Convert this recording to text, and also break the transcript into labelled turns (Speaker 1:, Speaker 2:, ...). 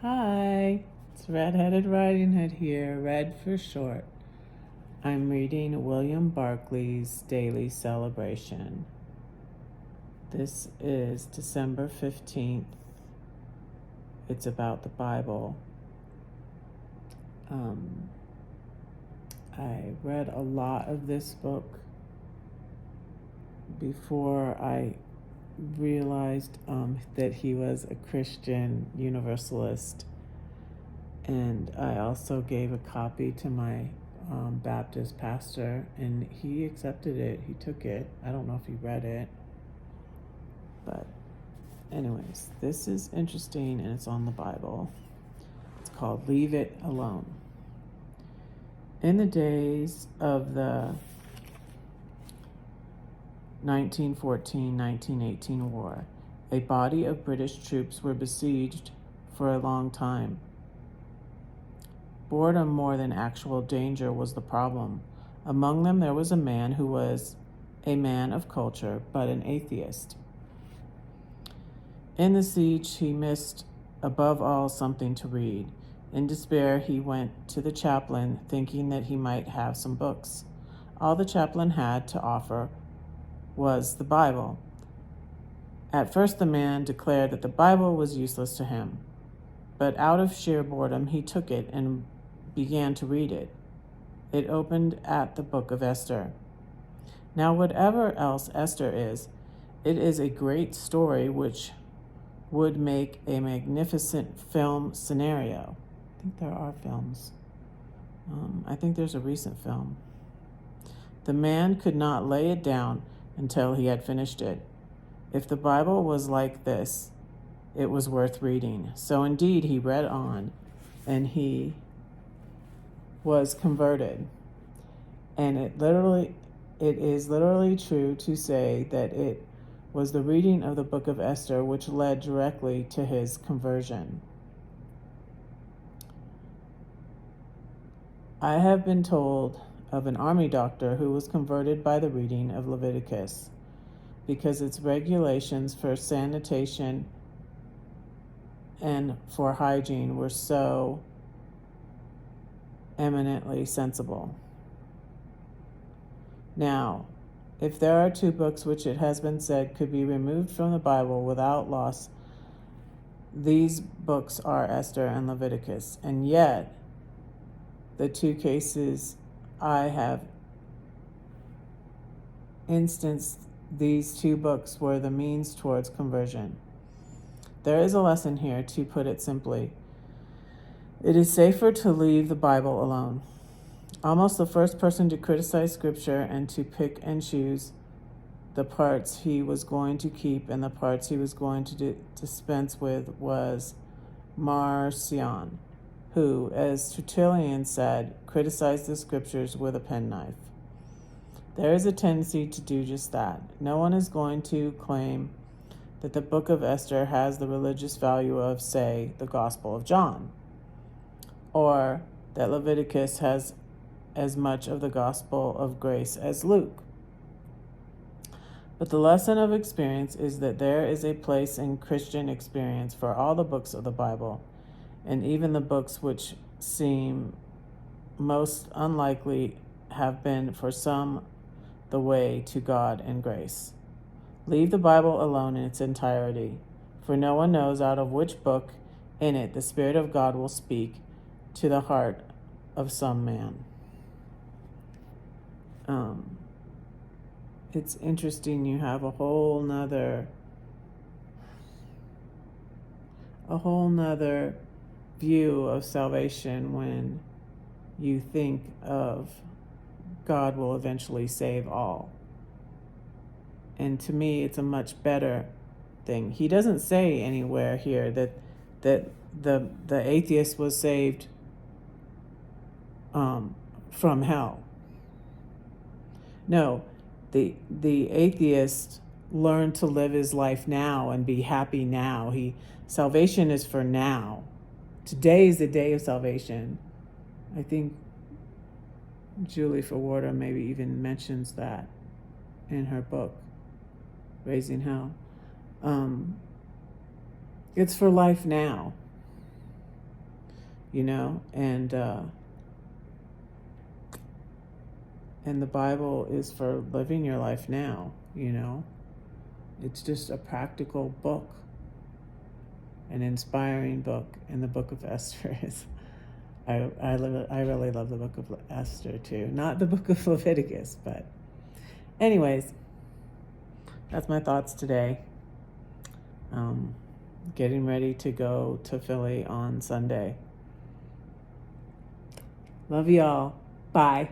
Speaker 1: Hi, it's Red-Headed Riding Hood here, Red for short. I'm reading William Barclay's Daily Celebration. This is December 15th. It's about the Bible. I read a lot of this book before I realized that he was a Christian Universalist. And I also gave a copy to my Baptist pastor, and he accepted it. He took it. I don't know if he read it. But anyways, this is interesting, and it's on the Bible. It's called Leave It Alone. In the days of the 1914-1918 war, a body of British troops were besieged for a long time. Boredom more than actual danger was the problem. Among them there was a man who was a man of culture, but an atheist. In the siege, he missed, above all, something to read. In despair, he went to the chaplain, thinking that he might have some books. All the chaplain had to offer was the Bible. At first, the man declared that the Bible was useless to him, but out of sheer boredom, he took it and began to read it. It opened at the book of Esther. Now, whatever else Esther is, it is a great story which would make a magnificent film scenario. I think there are films. I think there's a recent film. The man could not lay it down until he had finished it. If the Bible was like this, it was worth reading. So indeed, he read on, and he was converted. And it is literally true to say that it was the reading of the book of Esther which led directly to his conversion. I have been told of an army doctor who was converted by the reading of Leviticus because its regulations for sanitation and for hygiene were so eminently sensible. Now, if there are two books which it has been said could be removed from the Bible without loss, these books are Esther and Leviticus. And yet, the two cases I have instanced, these two books were the means towards conversion. There is a lesson here, to put it simply. It is safer to leave the Bible alone. Almost the first person to criticize Scripture and to pick and choose the parts he was going to keep and the parts he was going to dispense with was Marcion, who, as Tertullian said, criticized the Scriptures with a penknife. There is a tendency to do just that. No one is going to claim that the book of Esther has the religious value of, say, the Gospel of John, or that Leviticus has as much of the gospel of grace as Luke. But the lesson of experience is that there is a place in Christian experience for all the books of the Bible, and even the books which seem most unlikely have been for some the way to God and grace. Leave the Bible alone in its entirety, for no one knows out of which book in it the Spirit of God will speak to the heart of some man. It's interesting, you have a whole nother view of salvation when you think of God will eventually save all. And to me, it's a much better thing. He doesn't say anywhere here that the atheist was saved from hell. No, the atheist learned to live his life now and be happy now. Salvation is for now. Today is the day of salvation. I think Julie Forwarder maybe even mentions that in her book, Raising Hell. It's for life now. you know, and the Bible is for living your life now, you know. It's just a practical book, an inspiring book, and the book of Esther is. I really love the book of Esther too. Not the book of Leviticus, but anyways, that's my thoughts today. Getting ready to go to Philly on Sunday. Love y'all. Bye.